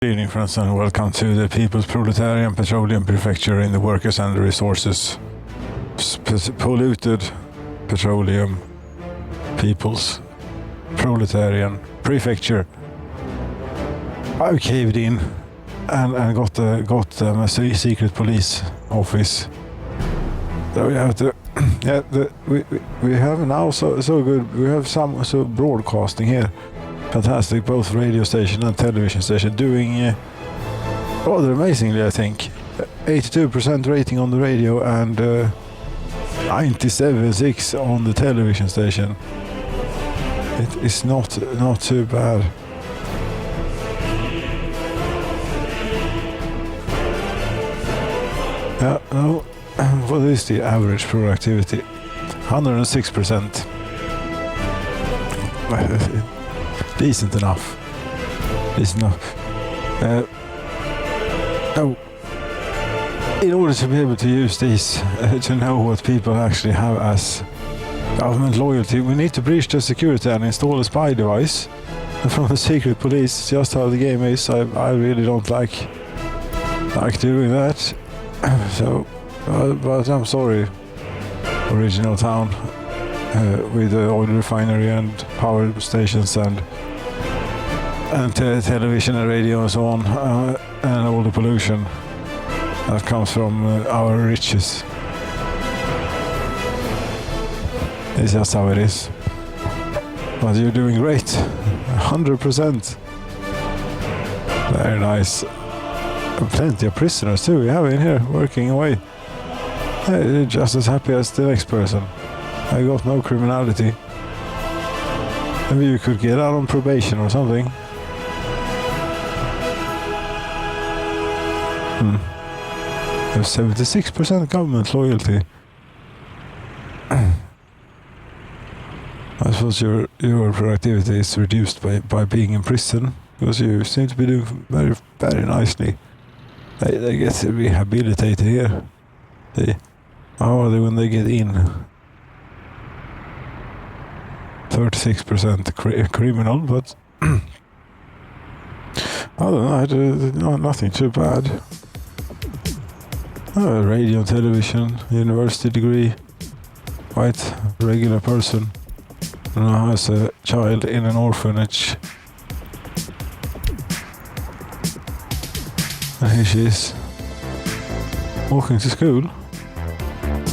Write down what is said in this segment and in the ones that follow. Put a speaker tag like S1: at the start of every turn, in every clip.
S1: Good evening, friends, and welcome to the People's Proletarian Petroleum Prefecture in the Workers and the Resources. Polluted Petroleum People's Proletarian Prefecture. I caved in and got a secret police office. So we have to. We have now so good. We have some broadcasting here. Fantastic, both radio station and television station doing rather amazingly, I think. 82% rating on the radio and 97.6 on the television station. It is not too bad. Yeah, no. What is the average productivity? 106%. Decent enough. Now, in order to be able to use these, to know what people actually have as government loyalty, we need to breach the security and install a spy device from the secret police. Just how the game is, I really don't like doing that. So, but I'm sorry, original town with the oil refinery and power stations and television and radio and so on, and all the pollution that comes from our riches. It's just how it is. But you're doing great. 100%. Very nice. Plenty of prisoners too we have in here working away. They're just as happy as the next person. I got no criminality. Maybe you could get out on probation or something. You have 76% government loyalty. I suppose your productivity is reduced by being in prison, because you seem to be doing very, very nicely. They get rehabilitated here. How are they when they get in? 36% criminal, but I don't know, nothing too bad. Radio and television, university degree, quite regular person. Now has a child in an orphanage. And here she is, walking to school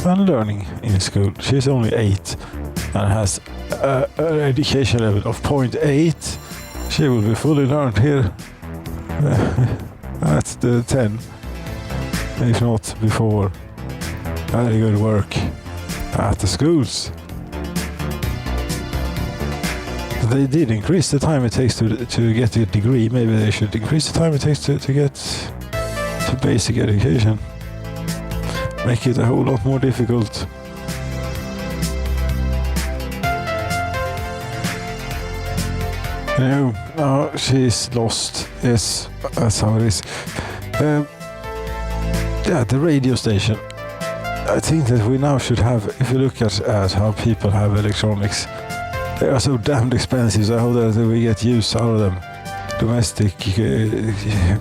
S1: and learning in school. She's only 8 and has an education level of 0.8. She will be fully learned here at the 10, if not before. Very good work at the schools. They did increase the time it takes to get a degree. Maybe they should increase the time it takes to get to basic education. Make it a whole lot more difficult. No, she's lost. Yes, that's how it is. Yeah, the radio station. I think that we now should have, if you look at how people have electronics, they are so damned expensive, so I hope that we get use out of them. Domestic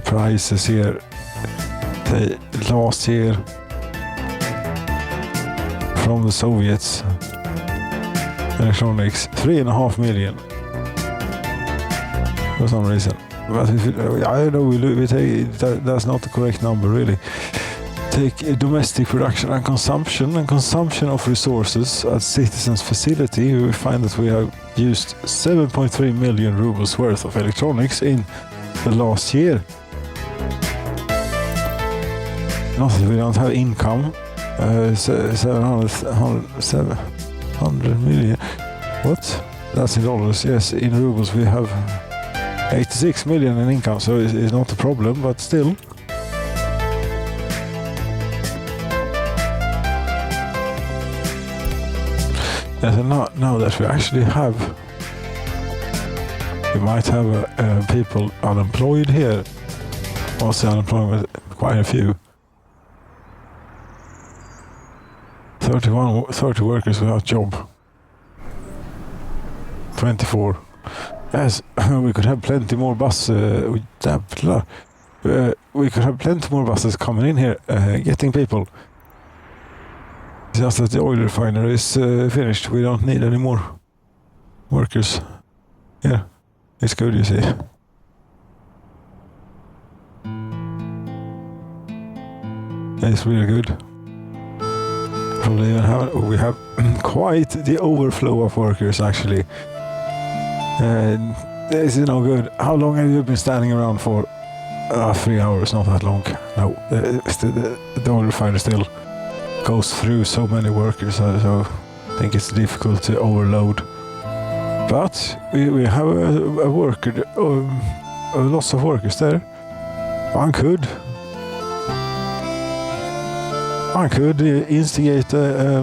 S1: prices here. Last year from the Soviets, electronics, 3.5 million. For some reason. But I know we take that's not the correct number really. Take domestic production and consumption of resources at citizens' facility. We find that we have used 7.3 million rubles worth of electronics in the last year. Not that we don't have income. 700 million. What? That's in dollars. Yes, in rubles we have 86 million in income, so it's not a problem, but still. Yes, and now that we actually have, we might have people unemployed here. Also unemployment, quite a few. 30 workers without job. 24. Yes, we could have plenty more buses. We could have plenty more buses coming in here, getting people. Just that the oil refinery is finished. We don't need any more workers. Yeah, it's good, you see. It's really good. Probably even we have quite the overflow of workers, actually. This is no good. How long have you been standing around for? 3 hours, not that long. No, the oil refinery still goes through so many workers, so I think it's difficult to overload. But we have a worker, lots of workers there. One could instigate a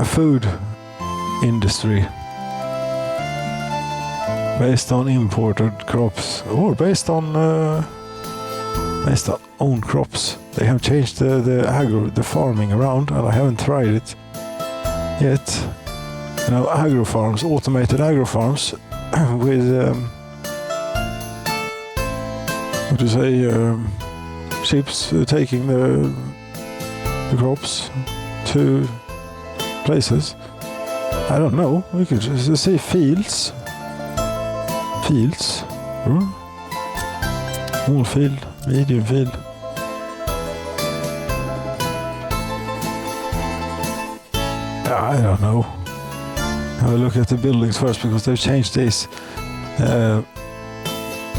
S1: food industry based on imported crops, or based on own crops. They have changed the farming around, and I haven't tried it yet. You know, agro farms, automated agro farms with what do you say? Ships taking the crops to places. I don't know. We could just say fields. Fields. Small field, medium field. I don't know. Have a look at the buildings first, because they've changed this.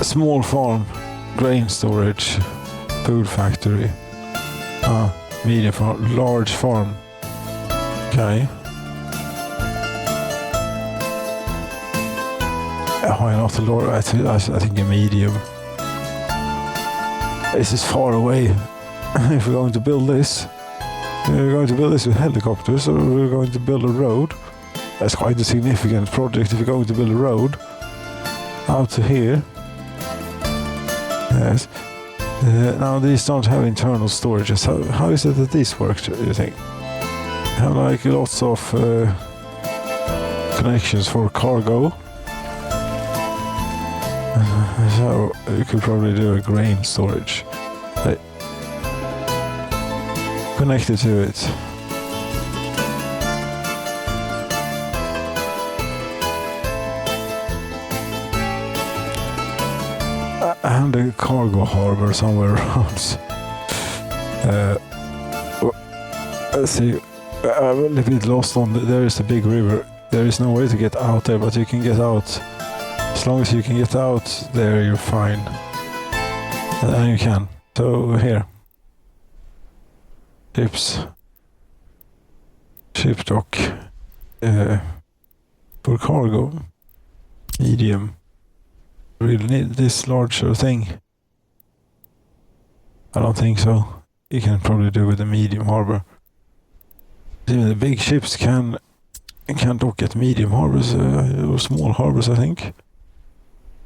S1: Small farm, grain storage, food factory, medium farm, large farm. Okay. Why not a large? I think a medium. This is far away. If we're going to build this, we're going to build this with helicopters, or we're going to build a road. That's quite a significant project if you're going to build a road out to here. Yes. Now these don't have internal storages. How is it that these work, do you think? Have like lots of connections for cargo. So you could probably do a grain storage. Connected to it. And a cargo harbor somewhere else. Let's see. I'm a little bit lost on there is a big river. There is no way to get out there, but you can get out. As long as you can get out there, you're fine. And you can. So here. Ship dock. For cargo. Medium. Really need this larger thing? I don't think so. You can probably do with a medium harbor. Even the big ships can dock at medium harbors, or small harbors, I think.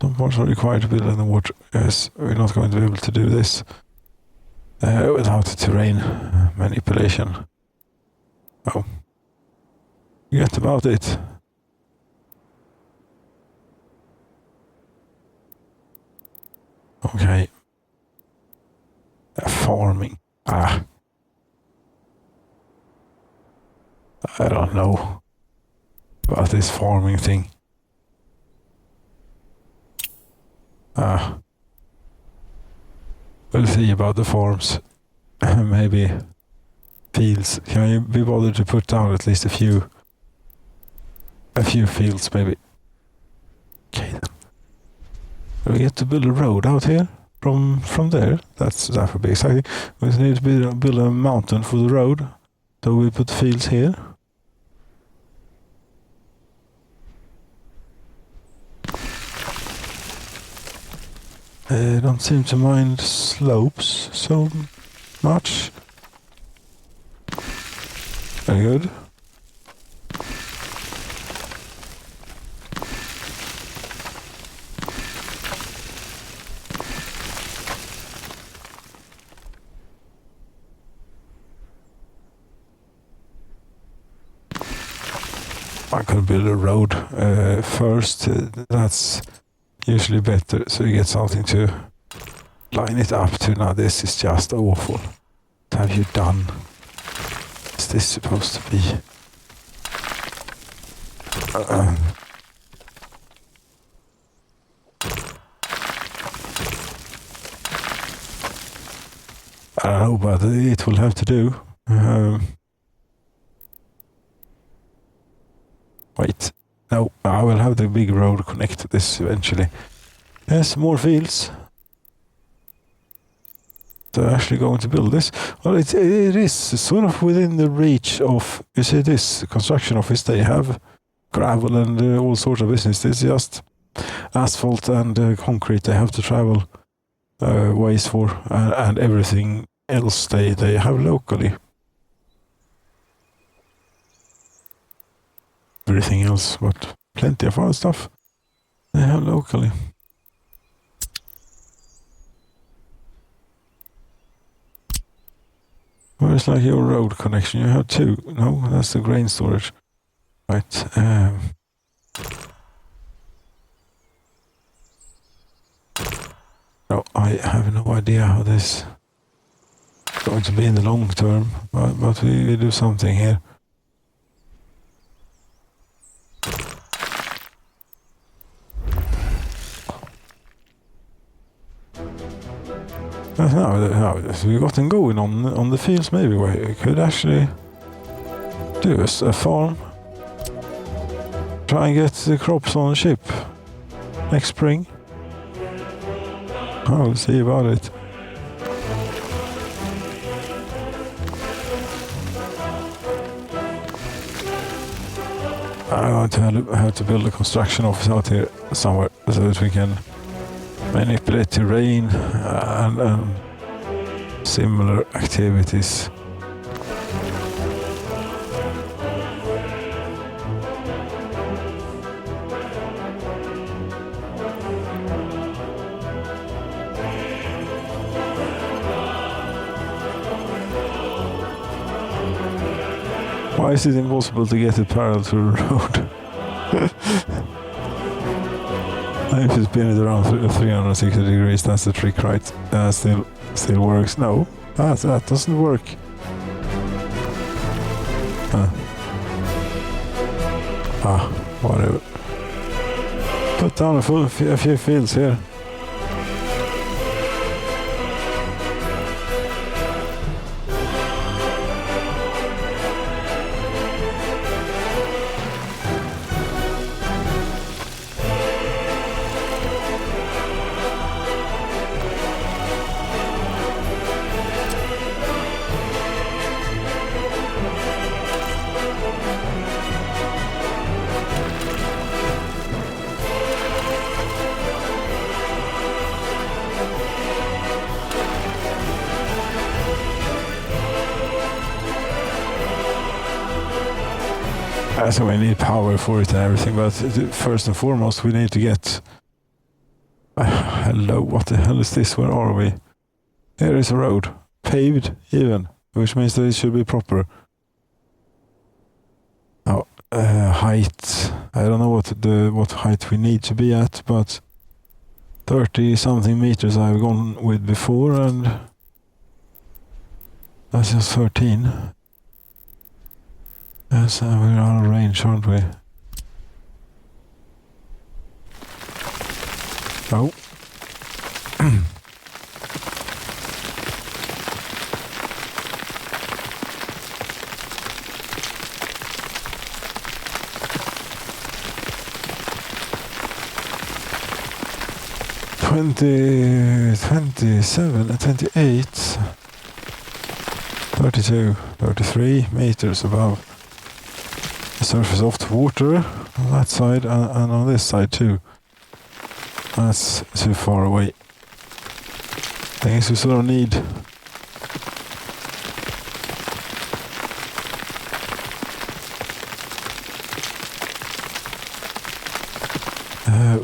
S1: Some parts are required to build in the water. Yes, we're not going to be able to do this without terrain manipulation. Oh. Get about it. Okay. Farming. I don't know about this farming thing. We'll see about the farms. Maybe fields. Can you be bothered to put down at least a few fields, maybe? Okay then. Do we get to build a road out here from there? That would be exciting. We need to build a mountain for the road. So we put fields here. Don't seem to mind slopes so much. Very good. I could build a road first. That's usually better, so you get something to line it up to. Now this is just awful. What have you done? Is this supposed to be? I don't know, but it will have to do. Wait, no, I will have the big road connect to this eventually. Yes, more fields. They're actually going to build this. Well, it is sort of within the reach of, you see this construction office, they have gravel and all sorts of business. It's just asphalt and concrete they have to travel ways for, and everything else they have locally. Everything else, but plenty of other stuff they have locally. Where's like your road connection? You have two. No, that's the grain storage. Right. No, I have no idea how this is going to be in the long term, but we do something here. Now we got them going on the fields. Maybe we could actually do a farm. Try and get the crops on a ship next spring. I'll see about it. I'm going to have to build a construction office out here somewhere so that we can manipulate terrain and similar activities. Why is it impossible to get it parallel to the road? If you spin it around 360 degrees, that's the trick, right? Still works. No, that doesn't work. Whatever. Put down a few fields here. So we need power for it and everything, but first and foremost we need to get... hello, what the hell is this? Where are we? There is a road. Paved, even. Which means that it should be proper. Now, height. I don't know what height we need to be at, but 30-something meters I've gone with before, and that's just 13. Yes, we're out of range, aren't we? Oh. $20, $27, $28, $32, $33 meters above the surface of the water on that side and on this side too. That's too far away. Things we sort of need.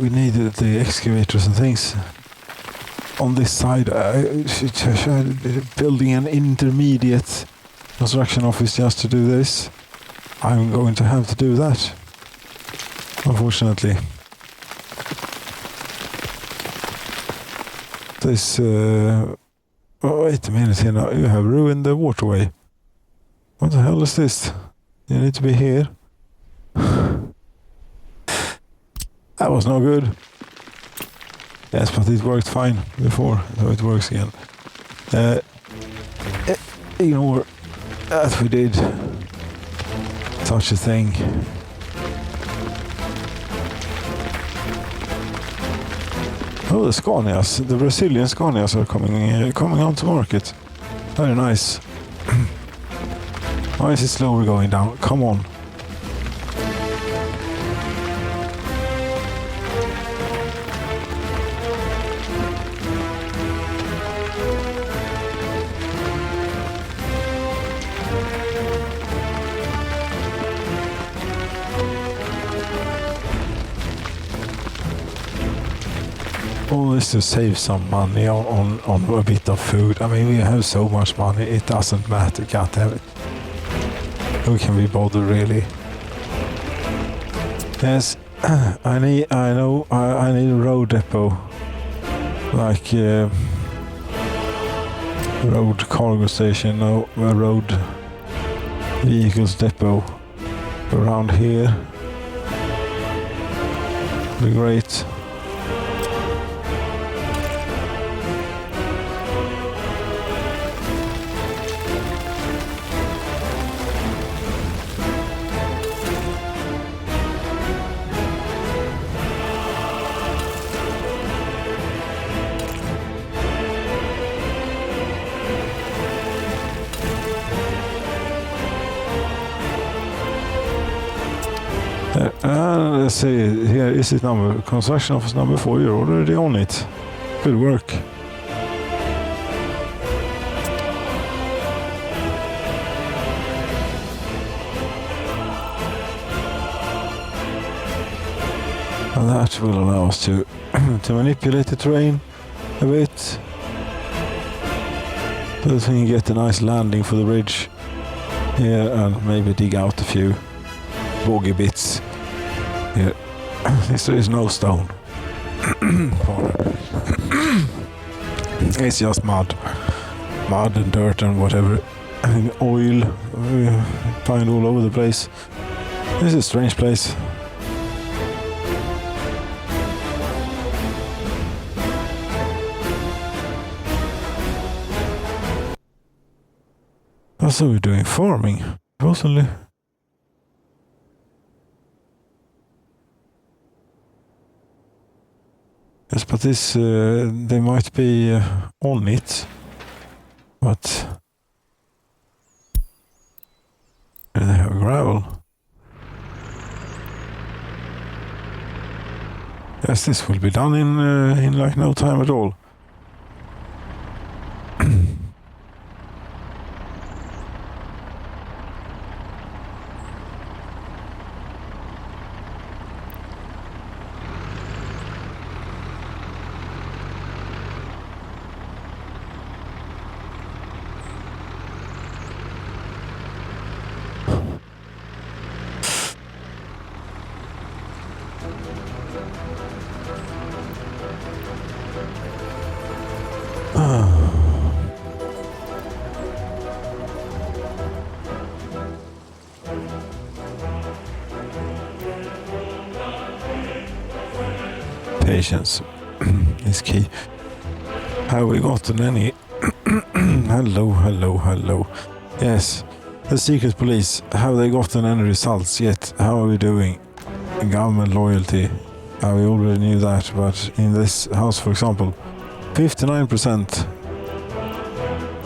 S1: We needed the excavators and things on this side. Building an intermediate construction office just to do this. I'm going to have to do that. unfortunately. This, wait a minute here now, you have ruined the waterway. What the hell is this? You need to be here. That was no good. Yes, but it worked fine before, so it works again. Ignore that we did such a thing. Oh, the Scanias, the Brazilian Scanias are coming on to market. Very nice. Why is it slowly going down? Come on. All this to save some money on a bit of food. I mean, we have so much money, it doesn't matter, goddammit. Who can be bothered, really? Yes, I need a road depot. Like, road cargo station, no, a road vehicles depot around here. Be great. Let's see, here is it number, construction office number 4, you're already on it. Good work. And that will allow us to manipulate the terrain a bit, so that we can get a nice landing for the bridge here and maybe dig out a few boggy bits. Here, there is no stone. It's just mud and dirt and whatever, and oil we find all over the place. This is a strange place. Also, we're doing farming, supposedly. Yes, but this, they might be on it, but they have gravel. Yes, this will be done in like no time at all. Patience is key. Have we gotten any? Hello. Yes, the secret police. Have they gotten any results yet? How are we doing? Government loyalty. We already knew that, but in this house, for example, 59%.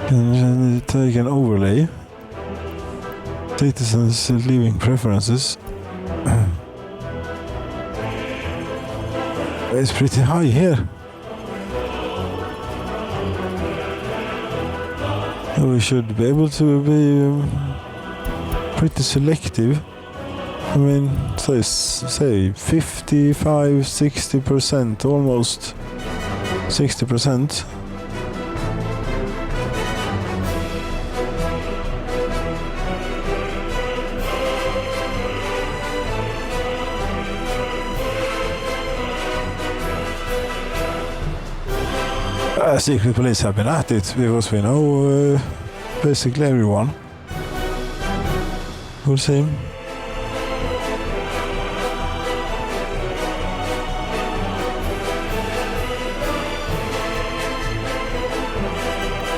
S1: Can take an overlay. Citizens' living preferences. It's pretty high here. We should be able to be pretty selective. I mean, say 55, 60%, almost 60%. Secret police have been at it because we know basically everyone. We'll see.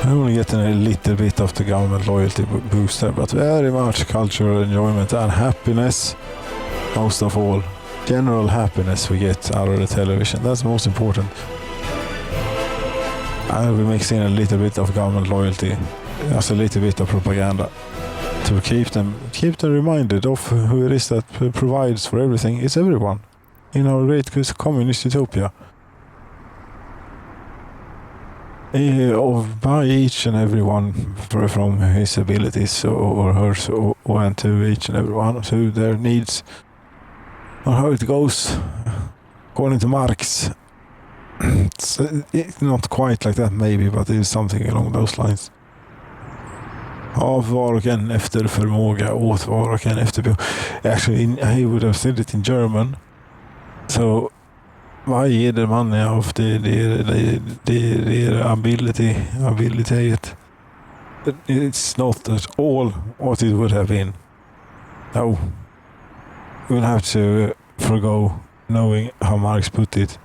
S1: I'm only getting a little bit of the government loyalty booster, but very much cultural enjoyment and happiness, most of all. General happiness we get out of the television. That's most important. And we mix in a little bit of government loyalty, just a little bit of propaganda, to keep them reminded of who it is that provides for everything. It's everyone in our great communist utopia. By each and everyone from his abilities or hers, and to each and everyone to their needs, or how it goes according to Marx. It's not quite like that maybe, but it is something along those lines. Av var och en efter förmåga, åt var och en efter behov. Actually, I would have said it in German. So, varje man är av det ability. It's not at all what it would have been. No. We'll have to forgo knowing how Marx put it.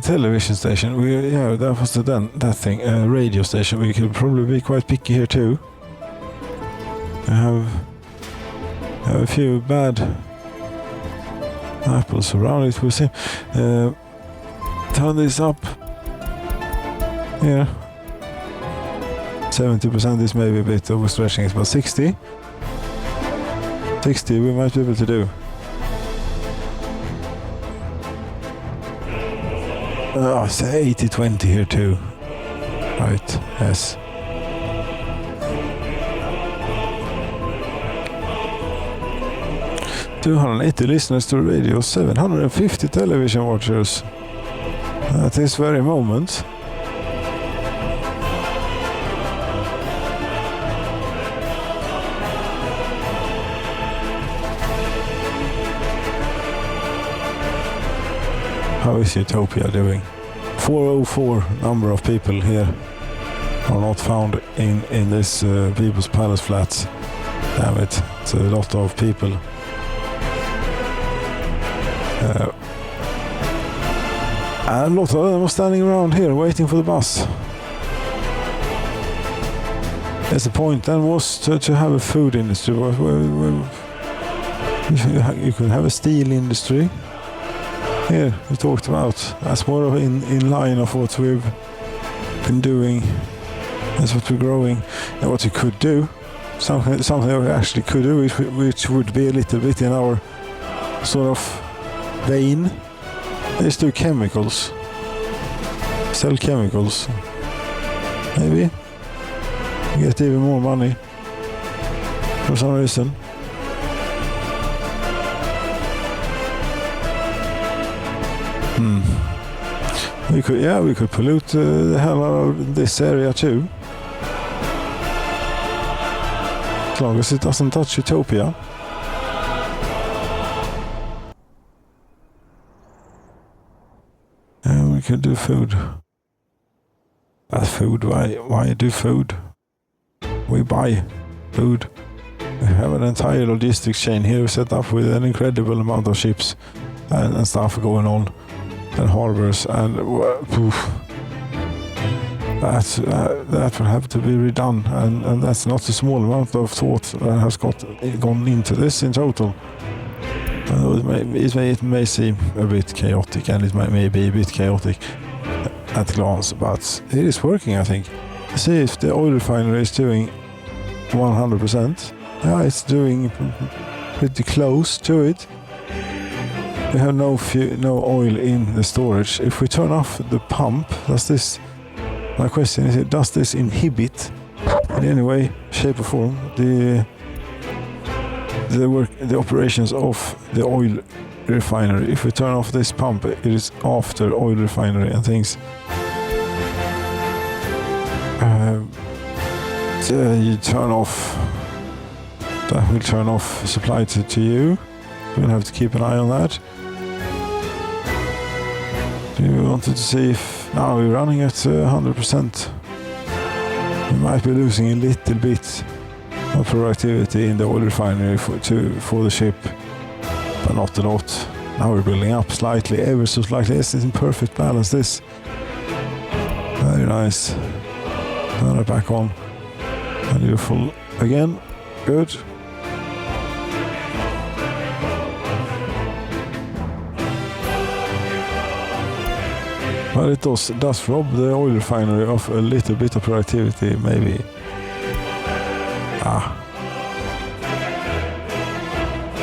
S1: Television station, that was that thing. Radio station, we could probably be quite picky here too. I have a few bad apples around it. We'll see. Turn this up. Yeah. 70% is maybe a bit overstretching it, but 60 we might be able to do. Say 80-20 here too. Right, yes. $280 listeners to radio, 750 television watchers. At this very moment. How is Utopia doing? 404 number of people here are not found in this People's Palace flats. Damn it, it's a lot of people. And a lot of them are standing around here waiting for the bus. Yes, the point then was to have a food industry. You could have a steel industry. Here, we talked about. That's more of in line of what we've been doing. That's what we're growing. And what you could do, something that we actually could do, which would be a little bit in our sort of vein, is do chemicals. Sell chemicals. Maybe. Get even more money. For some reason. We could pollute the hell out of this area too. As long as it doesn't touch Utopia. And we could do food. Food, why do food? We buy food. We have an entire logistics chain here set up with an incredible amount of ships and stuff going on. And harbors, and that will have to be redone, and that's not a small amount of thought that has gone into this in total. It may seem a bit chaotic, and it may be a bit chaotic at a glance, but it is working, I think. See if the oil refinery is doing 100%. Yeah, it's doing pretty close to it. We have no oil in the storage. If we turn off the pump, my question is, does this inhibit in any way, shape or form the operations of the oil refinery? If we turn off this pump, it is after oil refinery and things. You turn off That will turn off supply to you. We'll have to keep an eye on that. We wanted to see if now we're running at 100%. We might be losing a little bit of productivity in the oil refinery for the ship, but not a lot. Now we're building up slightly, ever so slightly. This is in perfect balance. This very nice. Turn it back on, and you're full again. Good. Well, it does rob the oil refinery of a little bit of productivity, maybe.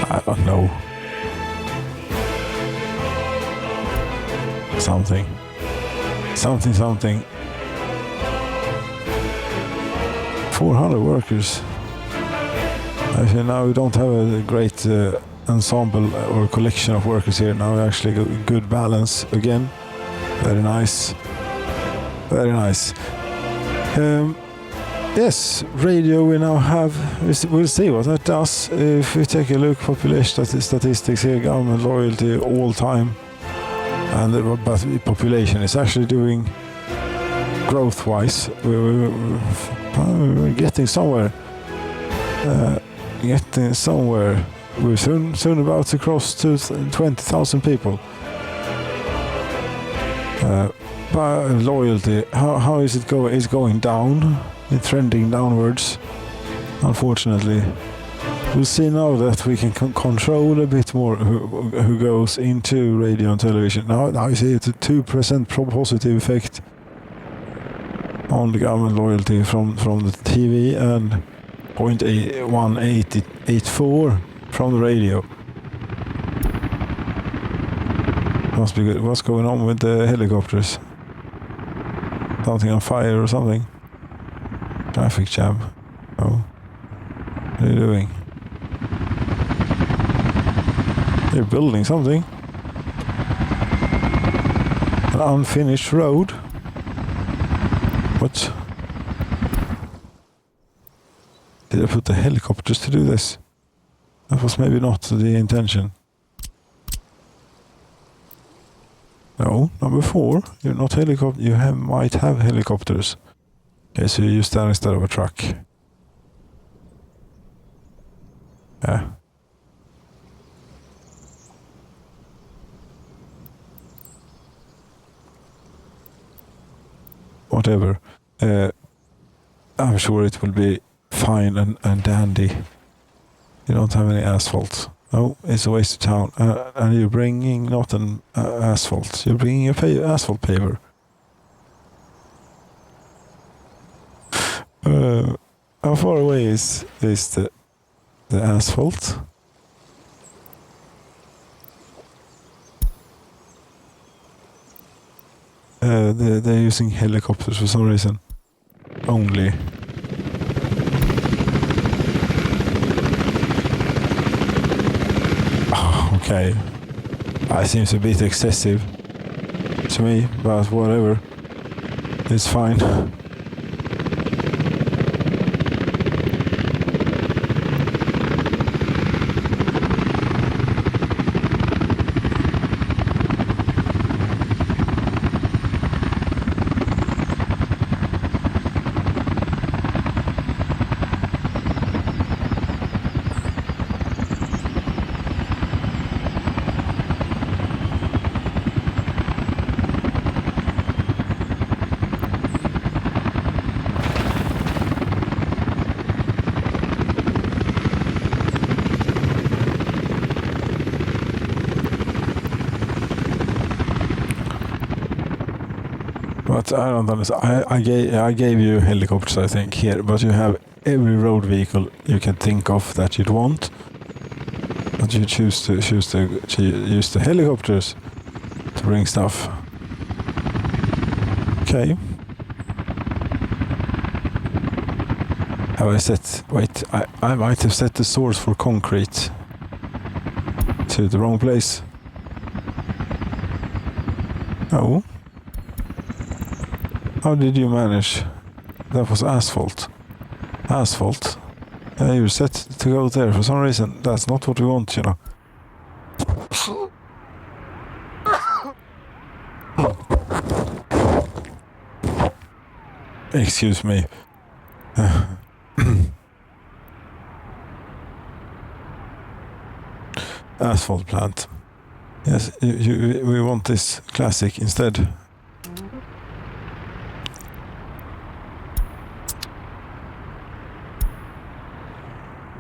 S1: I don't know. Something. 400 workers. Actually, now we don't have a great ensemble or collection of workers here. Now we actually got a good balance again. Very nice. Very nice. Yes, radio we now have. We'll see what that does. If we take a look, population statistics here, government loyalty all time. But the population is actually doing growth-wise. We're getting somewhere. We're soon about to cross to 20,000 people. But loyalty, how is it going? It's going down. It's trending downwards, unfortunately. We'll see now that we can control a bit more who goes into radio and television. Now you see it's a 2% positive effect on the government loyalty from the TV and 0.1884 from the radio. Must be good. What's going on with the helicopters? Something on fire or something? Traffic jam. Oh. What are you doing? They're building something. An unfinished road. What? Did I put the helicopters to do this? That was maybe not the intention. No, number 4. You're not helicopter. You might have helicopters. Okay, so you use that instead of a truck. Yeah. Whatever. I'm sure it will be fine and dandy. You don't have any asphalt. No, it's a waste of town. And you're bringing not an asphalt. You're bringing a asphalt paver. How far away is the asphalt? They're using helicopters for some reason. Only. Okay. It seems a bit excessive to me, but whatever. It's fine. But I don't understand. I gave you helicopters, I think, here, but you have every road vehicle you can think of that you'd want. But you choose to use the helicopters to bring stuff. Okay. Have I set? Wait, I might have set the source for concrete to the wrong place. Oh. How did you manage? That was asphalt. Asphalt. You're set to go there. For some reason, that's not what we want, you know. Excuse me. Asphalt plant. Yes, we want this classic instead.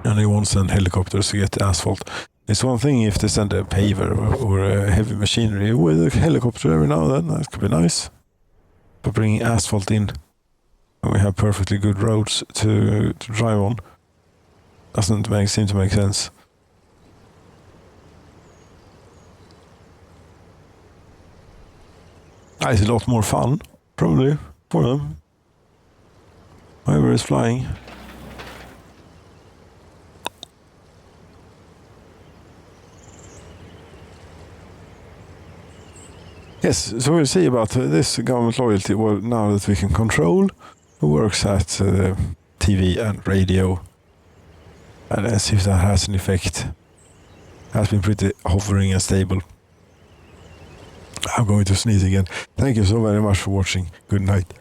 S1: And he won't send helicopters to get the asphalt. It's one thing if they send a paver or a heavy machinery with a helicopter every now and then. That could be nice. But bringing asphalt in when we have perfectly good roads to drive on doesn't seem to make sense. It's a lot more fun, probably, for them. Whoever is flying. Yes, so we'll see about this government loyalty. Well, now that we can control who works at TV and radio. And let's see if that has an effect. Has been pretty hovering and stable. I'm going to sneeze again. Thank you so very much for watching. Good night.